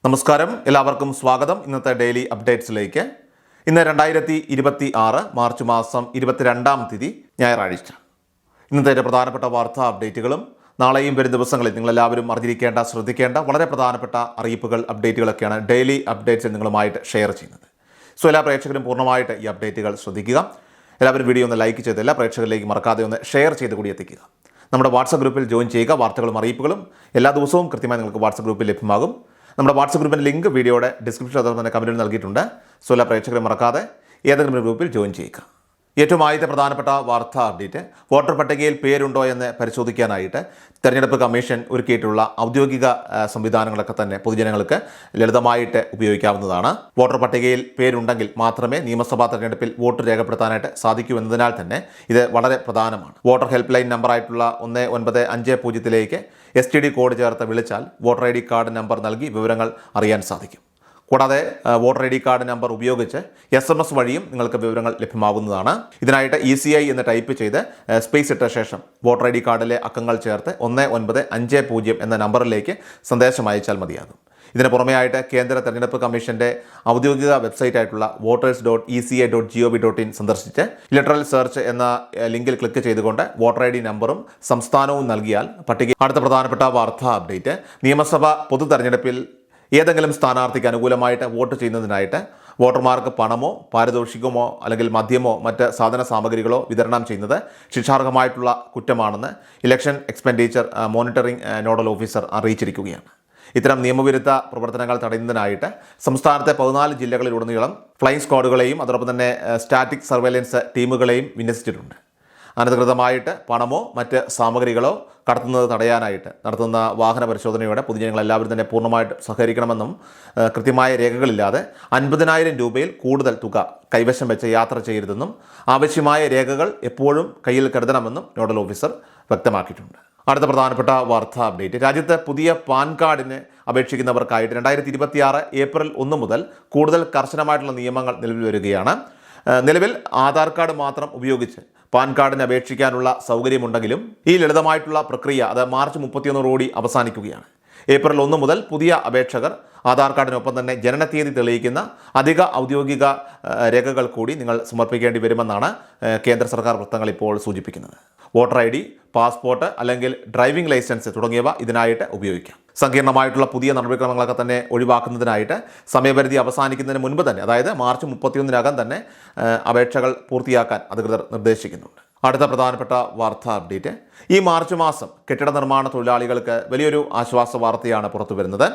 നമസ്കാരം, എല്ലാവർക്കും സ്വാഗതം. ഇന്നത്തെ ഡെയിലി അപ്ഡേറ്റ്സിലേക്ക്. ഇന്ന് 2026 മാർച്ച് മാസം 22-ാം തീയതി ഞായറാഴ്ച. ഇന്നത്തെ പ്രധാനപ്പെട്ട വാർത്താ അപ്ഡേറ്റുകളും നാളെയും വരും ദിവസങ്ങളിൽ നിങ്ങളെല്ലാവരും അറിഞ്ഞിരിക്കേണ്ട, ശ്രദ്ധിക്കേണ്ട വളരെ പ്രധാനപ്പെട്ട അറിയിപ്പുകൾ, അപ്ഡേറ്റുകളൊക്കെയാണ് ഡെയിലി അപ്ഡേറ്റ്സിൽ നിങ്ങളുമായിട്ട് ഷെയർ ചെയ്യുന്നത്. സോ എല്ലാ പ്രേക്ഷകരും പൂർണ്ണമായിട്ട് ഈ അപ്ഡേറ്റുകൾ ശ്രദ്ധിക്കുക. എല്ലാവരും വീഡിയോ ഒന്ന് ലൈക്ക് ചെയ്ത് എല്ലാ പ്രേക്ഷകരിലേക്ക് മറക്കാതെ ഒന്ന് ഷെയർ ചെയ്ത് കൂടി എത്തിക്കുക. നമ്മുടെ വാട്സപ്പ് ഗ്രൂപ്പിൽ ജോയിൻ ചെയ്യുക. വാർത്തകളും അറിയിപ്പുകളും എല്ലാ ദിവസവും കൃത്യമായി നിങ്ങൾക്ക് വാട്സപ്പ് ഗ്രൂപ്പിൽ ലഭ്യമാകും. നമ്മുടെ വാട്സപ്പ് ഗ്രൂപ്പിൻ്റെ ലിങ്ക് വീഡിയോയുടെ ഡിസ്ക്രിപ്ഷൻ അതുപോലെ തന്നെ കമൻറ്റിൽ നൽകിയിട്ടുണ്ട്. സോ എല്ലാ പ്രേക്ഷകരെ മറക്കാതെ ഏതെങ്കിലും ഒരു ഗ്രൂപ്പിൽ ജോയിൻ ചെയ്യുക. ഏറ്റവും ആദ്യത്തെ പ്രധാനപ്പെട്ട വാർത്താ അപ്ഡേറ്റ്, വോട്ടർ പട്ടികയിൽ പേരുണ്ടോ എന്ന് പരിശോധിക്കാനായിട്ട് തെരഞ്ഞെടുപ്പ് കമ്മീഷൻ ഒരുക്കിയിട്ടുള്ള ഔദ്യോഗിക സംവിധാനങ്ങളൊക്കെ തന്നെ പൊതുജനങ്ങൾക്ക് ലളിതമായിട്ട് ഉപയോഗിക്കാവുന്നതാണ്. വോട്ടർ പട്ടികയിൽ പേരുണ്ടെങ്കിൽ മാത്രമേ നിയമസഭാ തെരഞ്ഞെടുപ്പിൽ വോട്ട് രേഖപ്പെടുത്താനായിട്ട് സാധിക്കൂ എന്നതിനാൽ തന്നെ ഇത് വളരെ പ്രധാനമാണ്. വോട്ടർ ഹെൽപ്പ് ലൈൻ നമ്പറായിട്ടുള്ള 1950 STD കോഡ് ചേർത്ത് വിളിച്ചാൽ വോട്ടർ ID കാർഡ് നമ്പർ നൽകി വിവരങ്ങൾ അറിയാൻ സാധിക്കും. കൂടാതെ വോട്ടർ ID കാർഡ് നമ്പർ ഉപയോഗിച്ച് SMS വഴിയും നിങ്ങൾക്ക് വിവരങ്ങൾ ലഭ്യമാകുന്നതാണ്. ഇതിനായിട്ട് ECI എന്ന് ടൈപ്പ് ചെയ്ത് സ്പേസ് ഇട്ട ശേഷം വോട്ടർ ID കാർഡിലെ അക്കങ്ങൾ ചേർത്ത് 1950 എന്ന നമ്പറിലേക്ക് സന്ദേശം അയച്ചാൽ മതിയാകും. ഇതിന് പുറമെയായിട്ട് കേന്ദ്ര തെരഞ്ഞെടുപ്പ് കമ്മീഷന്റെ ഔദ്യോഗിക വെബ്സൈറ്റ് ആയിട്ടുള്ള voters.eci.gov.in സന്ദർശിച്ച് ഇലക്ട്രൽ സെർച്ച് എന്ന ലിങ്കിൽ ക്ലിക്ക് ചെയ്തുകൊണ്ട് വോട്ടർ ID നമ്പറും സംസ്ഥാനവും നൽകിയാൽ പട്ടിക. അടുത്ത പ്രധാനപ്പെട്ട വാർത്താ അപ്ഡേറ്റ്, നിയമസഭ പൊതു തെരഞ്ഞെടുപ്പിൽ ഏതെങ്കിലും സ്ഥാനാർത്ഥിക്ക് അനുകൂലമായിട്ട് വോട്ട് ചെയ്യുന്നതിനായിട്ട് വോട്ടർമാർക്ക് പണമോ പാരിതോഷികമോ അല്ലെങ്കിൽ മദ്യമോ മറ്റ് സാധന സാമഗ്രികളോ വിതരണം ചെയ്യുന്നത് ശിക്ഷാർഹമായിട്ടുള്ള കുറ്റമാണെന്ന് election expenditure monitoring nodal officer അറിയിച്ചിരിക്കുകയാണ്. ഇത്തരം നിയമവിരുദ്ധ പ്രവർത്തനങ്ങൾ തടയുന്നതിനായിട്ട് സംസ്ഥാനത്തെ 14 ജില്ലകളിലുടനീളം ഫ്ലൈയിങ് സ്ക്വാഡുകളെയും അതോടൊപ്പം തന്നെ സ്റ്റാറ്റിക് സർവൈലൻസ് ടീമുകളെയും വിന്യസിച്ചിട്ടുണ്ട്. അനധികൃതമായിട്ട് പണമോ മറ്റ് സാമഗ്രികളോ കടത്തുന്നത് തടയാനായിട്ട് നടത്തുന്ന വാഹന പരിശോധനയോടെ പൊതുജനങ്ങളെല്ലാവരും തന്നെ പൂർണ്ണമായിട്ട് സഹകരിക്കണമെന്നും കൃത്യമായ രേഖകളില്ലാതെ 50,000 രൂപയിൽ കൂടുതൽ തുക കൈവശം വെച്ച് യാത്ര ചെയ്യരുതെന്നും ആവശ്യമായ രേഖകൾ എപ്പോഴും കയ്യിൽ കരുതണമെന്നും നോഡൽ ഓഫീസർ വ്യക്തമാക്കിയിട്ടുണ്ട്. അടുത്ത പ്രധാനപ്പെട്ട വാർത്താ അപ്ഡേറ്റ്, രാജ്യത്ത് പുതിയ പാൻ കാർഡിന് അപേക്ഷിക്കുന്നവർക്കായിട്ട് 2026 ഏപ്രിൽ 1 മുതൽ കൂടുതൽ കർശനമായിട്ടുള്ള നിയമങ്ങൾ നിലവിൽ വരികയാണ്. നിലവിൽ ആധാർ കാർഡ് മാത്രം ഉപയോഗിച്ച് പാൻ കാർഡിന് അപേക്ഷിക്കാനുള്ള സൗകര്യമുണ്ടെങ്കിലും ഈ ലളിതമായിട്ടുള്ള പ്രക്രിയ അത് മാർച്ച് 31 അവസാനിക്കുകയാണ്. ഏപ്രിൽ 1 മുതൽ പുതിയ അപേക്ഷകർ ആധാർ കാർഡിനൊപ്പം തന്നെ ജനനത്തീയതി തെളിയിക്കുന്ന അധിക ഔദ്യോഗിക രേഖകൾ കൂടി നിങ്ങൾ സമർപ്പിക്കേണ്ടി വരുമെന്നാണ് കേന്ദ്ര സർക്കാർ വൃത്തങ്ങൾ ഇപ്പോൾ സൂചിപ്പിക്കുന്നത്. വോട്ടർ ID, പാസ്പോർട്ട് അല്ലെങ്കിൽ ഡ്രൈവിംഗ് ലൈസൻസ് തുടങ്ങിയവ ഇതിനായിട്ട് ഉപയോഗിക്കാം. സങ്കീർണമായിട്ടുള്ള പുതിയ നടപടിക്രമങ്ങളൊക്കെ തന്നെ ഒഴിവാക്കുന്നതിനായിട്ട് സമയപരിധി അവസാനിക്കുന്നതിന് മുൻപ് തന്നെ, അതായത് മാർച്ച് 31 തന്നെ അപേക്ഷകൾ പൂർത്തിയാക്കാൻ അധികൃതർ നിർദ്ദേശിക്കുന്നുണ്ട്. അടുത്ത പ്രധാനപ്പെട്ട വാർത്താ അപ്ഡേറ്റ്, ഈ മാർച്ച് മാസം കെട്ടിട നിർമ്മാണ തൊഴിലാളികൾക്ക് വലിയൊരു ആശ്വാസ വാർത്തയാണ് പുറത്തു വരുന്നത്.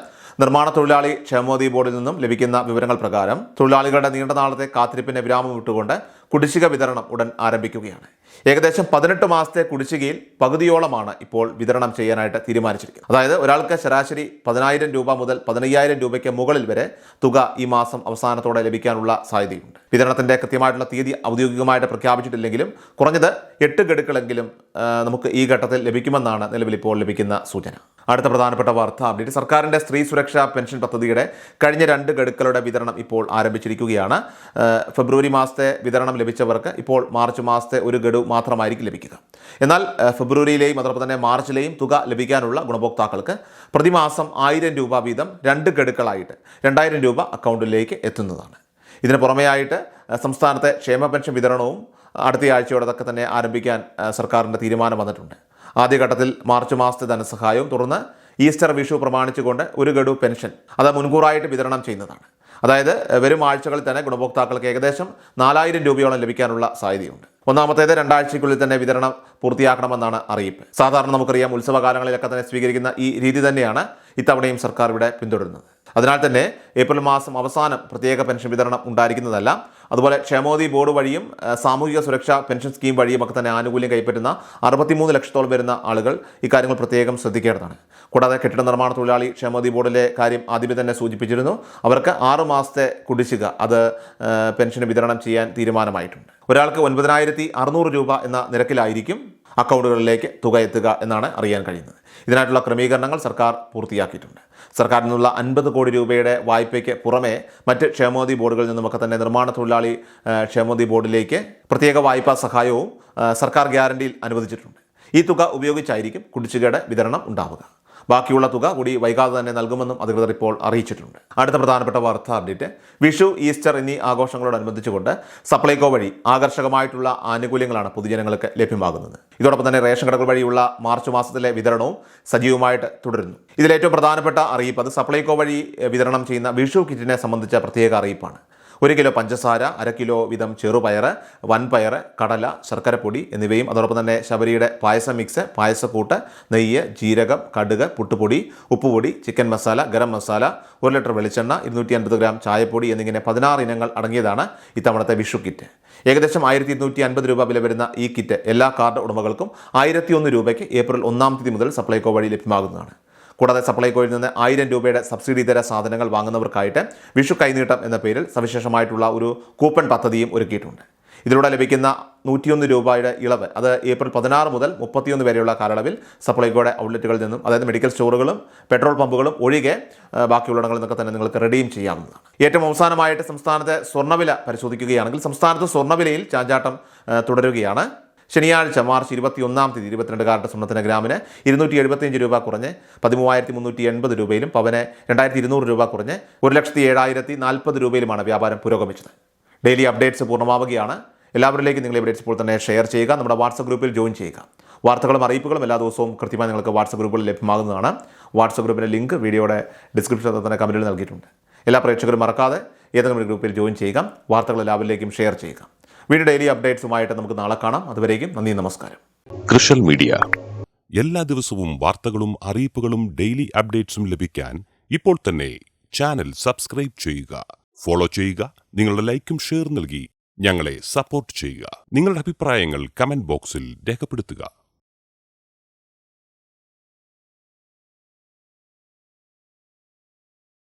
നിർമ്മാണ തൊഴിലാളി ക്ഷേമനിധി ബോർഡിൽ നിന്നും ലഭിക്കുന്ന വിവരങ്ങൾ പ്രകാരം തൊഴിലാളികളുടെ നീണ്ട നാളത്തെ കാത്തിരിപ്പിന് വിരാമം വിട്ടുകൊണ്ട് കുടിശ്ശിക വിതരണം ഉടൻ ആരംഭിക്കുകയാണ്. ഏകദേശം 18 മാസത്തെ കുടിശ്ശികയിൽ പകുതിയോളമാണ് ഇപ്പോൾ വിതരണം ചെയ്യാനായിട്ട് തീരുമാനിച്ചിരിക്കുന്നത്. അതായത് ഒരാൾക്ക് ശരാശരി 10,000 രൂപ മുതൽ 15,000 രൂപയ്ക്ക് മുകളിൽ വരെ തുക ഈ മാസം അവസാനത്തോടെ ലഭിക്കാനുള്ള സാധ്യതയുണ്ട്. വിതരണത്തിന്റെ കൃത്യമായിട്ടുള്ള തീയതി ഔദ്യോഗികമായിട്ട് പ്രഖ്യാപിച്ചിട്ടില്ലെങ്കിലും കുറഞ്ഞത് 8 ഗഡുക്കളെങ്കിലും നമുക്ക് ഈ ഘട്ടത്തിൽ ലഭിക്കുമെന്നാണ് നിലവിൽ ഇപ്പോൾ ലഭിക്കുന്ന സൂചന. അടുത്ത പ്രധാനപ്പെട്ട വാർത്താ അപ്ഡേറ്റ്, സർക്കാരിൻ്റെ സ്ത്രീ സുരക്ഷാ പെൻഷൻ പദ്ധതിയുടെ കഴിഞ്ഞ 2 ഗഡുക്കളുടെ വിതരണം ഇപ്പോൾ ആരംഭിച്ചിരിക്കുകയാണ്. ഫെബ്രുവരി മാസത്തെ വിതരണം ലഭിച്ചവർക്ക് ഇപ്പോൾ മാർച്ച് മാസത്തെ 1 ഗഡു മാത്രമായിരിക്കും ലഭിക്കുക. എന്നാൽ ഫെബ്രുവരിയിലെയും അതോടൊപ്പം തന്നെ മാർച്ചിലെയും തുക ലഭിക്കാനുള്ള ഗുണഭോക്താക്കൾക്ക് പ്രതിമാസം 1000 രൂപ വീതം 2 ഗഡുക്കളായിട്ട് 2000 രൂപ അക്കൗണ്ടിലേക്ക് എത്തുന്നതാണ്. ഇതിന് പുറമെയായിട്ട് സംസ്ഥാനത്തെ ക്ഷേമ പെൻഷൻ വിതരണവും അടുത്ത ആഴ്ചയോടൊക്കെ തന്നെ ആരംഭിക്കാൻ സർക്കാരിൻ്റെ തീരുമാനം വന്നിട്ടുണ്ട്. ആദ്യഘട്ടത്തിൽ മാർച്ച് മാസത്തെ ധനസഹായവും തുടർന്ന് ഈസ്റ്റർ വിഷു പ്രമാണിച്ചുകൊണ്ട് 1 ഗഡു പെൻഷൻ അത് മുൻകൂറായിട്ട് വിതരണം ചെയ്യുന്നതാണ്. അതായത് വരും ആഴ്ചകളിൽ തന്നെ ഗുണഭോക്താക്കൾക്ക് ഏകദേശം 4,000 രൂപയോളം ലഭിക്കാനുള്ള സാധ്യതയുണ്ട്. ഒന്നാമത്തേത് 2 ആഴ്ചയ്ക്കുള്ളിൽ തന്നെ വിതരണം പൂർത്തിയാക്കണമെന്നാണ് അറിയിപ്പ്. സാധാരണ നമുക്കറിയാം ഉത്സവകാലങ്ങളിലൊക്കെ തന്നെ സ്വീകരിക്കുന്ന ഈ രീതി തന്നെയാണ് ഇത്തവണയും സർക്കാർ ഇവിടെ പിന്തുടരുന്നത്. അതിനാൽ തന്നെ ഏപ്രിൽ മാസം അവസാനം പ്രത്യേക പെൻഷൻ വിതരണം ഉണ്ടായിരിക്കുന്നതല്ല. അതുപോലെ ക്ഷേമനിധി ബോർഡ് വഴിയും സാമൂഹിക സുരക്ഷാ പെൻഷൻ സ്കീം വഴിയും ഒക്കെ തന്നെ ആനുകൂല്യം കൈപ്പറ്റുന്ന 63 ലക്ഷത്തോളം വരുന്ന ആളുകൾ ഇക്കാര്യങ്ങൾ പ്രത്യേകം ശ്രദ്ധിക്കേണ്ടതാണ്. കൂടാതെ കെട്ടിട നിർമ്മാണ തൊഴിലാളി ക്ഷേമനിധി ബോർഡിലെ കാര്യം ആദ്യമേ തന്നെ സൂചിപ്പിച്ചിരുന്നു. അവർക്ക് 6 മാസത്തെ കുടിശ്ശിക അത് പെൻഷന് വിതരണം ചെയ്യാൻ തീരുമാനമായിട്ടുണ്ട്. ഒരാൾക്ക് 9,600 രൂപ എന്ന നിരക്കിലായിരിക്കും അക്കൗണ്ടുകളിലേക്ക് തുക എത്തുക എന്നാണ് അറിയാൻ കഴിയുന്നത്. ഇതിനായിട്ടുള്ള ക്രമീകരണങ്ങൾ സർക്കാർ പൂർത്തിയാക്കിയിട്ടുണ്ട്. സർക്കാരിൽ നിന്നുള്ള 50 കോടി രൂപയുടെ വായ്പയ്ക്ക് പുറമെ മറ്റ് ക്ഷേമനിധി ബോർഡുകളിൽ നിന്നുമൊക്കെ തന്നെ നിർമ്മാണ തൊഴിലാളി ക്ഷേമനിധി ബോർഡിലേക്ക് പ്രത്യേക വായ്പാ സഹായവും സർക്കാർ ഗ്യാരണ്ടിയിൽ അനുവദിച്ചിട്ടുണ്ട്. ഈ തുക ഉപയോഗിച്ചായിരിക്കും കുടിശ്ശികയുടെ വിതരണം ഉണ്ടാവുക. ബാക്കിയുള്ള തുക കൂടി വൈകാതെ തന്നെ നൽകുമെന്നും അധികൃതർ ഇപ്പോൾ അറിയിച്ചിട്ടുണ്ട്. അടുത്ത പ്രധാനപ്പെട്ട വാർത്താ അപ്ഡേറ്റ്, വിഷു, ഈസ്റ്റർ എന്നീ ആഘോഷങ്ങളോടനുബന്ധിച്ചുകൊണ്ട് സപ്ലൈകോ വഴി ആകർഷകമായിട്ടുള്ള ആനുകൂല്യങ്ങളാണ് പൊതുജനങ്ങൾക്ക് ലഭ്യമാകുന്നത്. ഇതോടൊപ്പം തന്നെ റേഷൻ കടകൾ വഴിയുള്ള മാർച്ച് മാസത്തിലെ വിതരണവും സജീവമായിട്ട് തുടരുന്നു. ഇതിലേറ്റവും പ്രധാനപ്പെട്ട അറിയിപ്പ് അത് സപ്ലൈകോ വഴി വിതരണം ചെയ്യുന്ന വിഷു കിറ്റിനെ സംബന്ധിച്ച പ്രത്യേക അറിയിപ്പാണ്. 1 കിലോ പഞ്ചസാര, 1/2 കിലോ വീതം ചെറുപയർ, വൻപയർ, കടല, ശർക്കരപ്പൊടി എന്നിവയും അതോടൊപ്പം തന്നെ ശബരിയുടെ പായസ മിക്സ്, പായസക്കൂട്ട്, നെയ്യ്, ജീരകം, കടുക്, പുട്ടുപൊടി, ഉപ്പുപൊടി, ചിക്കൻ മസാല, ഗരം മസാല, 1 ലിറ്റർ വെളിച്ചെണ്ണ, 250 ഗ്രാം ചായപ്പൊടി എന്നിങ്ങനെ 16 ഇനങ്ങൾ അടങ്ങിയതാണ് ഇത്തവണത്തെ വിഷു കിറ്റ്. ഏകദേശം 1250 രൂപ വില വരുന്ന ഈ കിറ്റ് എല്ലാ കാർഡ് ഉടമകൾക്കും 1001 രൂപയ്ക്ക് ഏപ്രിൽ 1-ാം തീയതി മുതൽ സപ്ലൈകോ വഴി ലഭ്യമാകുന്നതാണ്. കൂടാതെ സപ്ലൈകോയിൽ നിന്ന് 1000 രൂപയുടെ സബ്സിഡി ഇതര സാധനങ്ങൾ വാങ്ങുന്നവർക്കായിട്ട് വിഷു കൈനീട്ടം എന്ന പേരിൽ സവിശേഷമായിട്ടുള്ള ഒരു കൂപ്പൺ പദ്ധതിയും ഒരുക്കിയിട്ടുണ്ട്. ഇതിലൂടെ ലഭിക്കുന്ന 101 രൂപയുടെ ഇളവ് അത് ഏപ്രിൽ 16 മുതൽ 31 വരെയുള്ള കാലയളവിൽ സപ്ലൈകോയുടെ ഔട്ട്ലെറ്റുകളിൽ നിന്നും, അതായത് മെഡിക്കൽ സ്റ്റോറുകളും പെട്രോൾ പമ്പുകളും ഒഴികെ ബാക്കിയുള്ളിടങ്ങളിൽ നിന്നൊക്കെ തന്നെ നിങ്ങൾക്ക് റെഡീം ചെയ്യാവുന്നതാണ്. ഏറ്റവും അവസാനമായിട്ട് സംസ്ഥാനത്തെ സ്വർണ്ണവില പരിശോധിക്കുകയാണെങ്കിൽ സംസ്ഥാനത്ത് സ്വർണ്ണവിലയിൽ ചാഞ്ചാട്ടം തുടരുകയാണ്. ശനിയാഴ്ച മാർച്ച് 21-ാം തീയതി 22 കാരറ്റ് സ്വർണ്ണത്തിന് ഗ്രാമിന് 275 രൂപ കുറഞ്ഞ് 13,380 രൂപയിലും പവന് 2,200 രൂപ കുറഞ്ഞ് 1,07,040 രൂപയിലുമാണ് വ്യാപാരം പുരോഗമിച്ചത്. ഡെയിലി അപ്ഡേറ്റ്സ് പൂർണ്ണമാവുകയാണ്. എല്ലാവരിലേക്കും നിങ്ങൾ അപ്ഡേറ്റ്സ് ഇപ്പോൾ തന്നെ ഷെയർ ചെയ്യുക, നമ്മുടെ വാട്സപ്പ് ഗ്രൂപ്പിൽ ജോയിൻ ചെയ്യുക. വാർത്തകളും അറിയിപ്പുകളും എല്ലാ ദിവസവും കൃത്യമായി നിങ്ങൾക്ക് വാട്സപ്പ് ഗ്രൂപ്പിൽ ലഭ്യമാകുന്നതാണ്. വാട്സപ്പ് ഗ്രൂപ്പിൻ്റെ ലിങ്ക് വീഡിയോയുടെ ഡിസ്ക്രിപ്ഷനിൽ തന്നെ കമൻറ്റിൽ നൽകിയിട്ടുണ്ട്. എല്ലാ പ്രേക്ഷകരും മറക്കാതെ ഏതെങ്കിലും ഒരു ഗ്രൂപ്പിൽ ജോയിൻ ചെയ്യുക, വാർത്തകൾ എല്ലാവരിലേക്കും ഷെയർ ചെയ്യുക. വീഡിയോ ഡെയിലി അപ്ഡേറ്റ്സുമായിട്ട് നമുക്ക് നാളെ കാണാം. അതുവരേക്കും നന്ദി, നമസ്കാരം. കൃഷൽ മീഡിയ എല്ലാ ദിവസവും വാർത്തകളും അറിയിപ്പുകളും ഡെയിലി അപ്ഡേറ്റ്സും ലഭിക്കാൻ ഇപ്പോൾ തന്നെ ചാനൽ സബ്സ്ക്രൈബ് ചെയ്യുക, ഫോളോ ചെയ്യുക. നിങ്ങളുടെ ലൈക്കും ഷെയർ നൽകി ഞങ്ങളെ സപ്പോർട്ട് ചെയ്യുക. നിങ്ങളുടെ അഭിപ്രായങ്ങൾ കമന്റ് ബോക്സിൽ രേഖപ്പെടുത്തുക.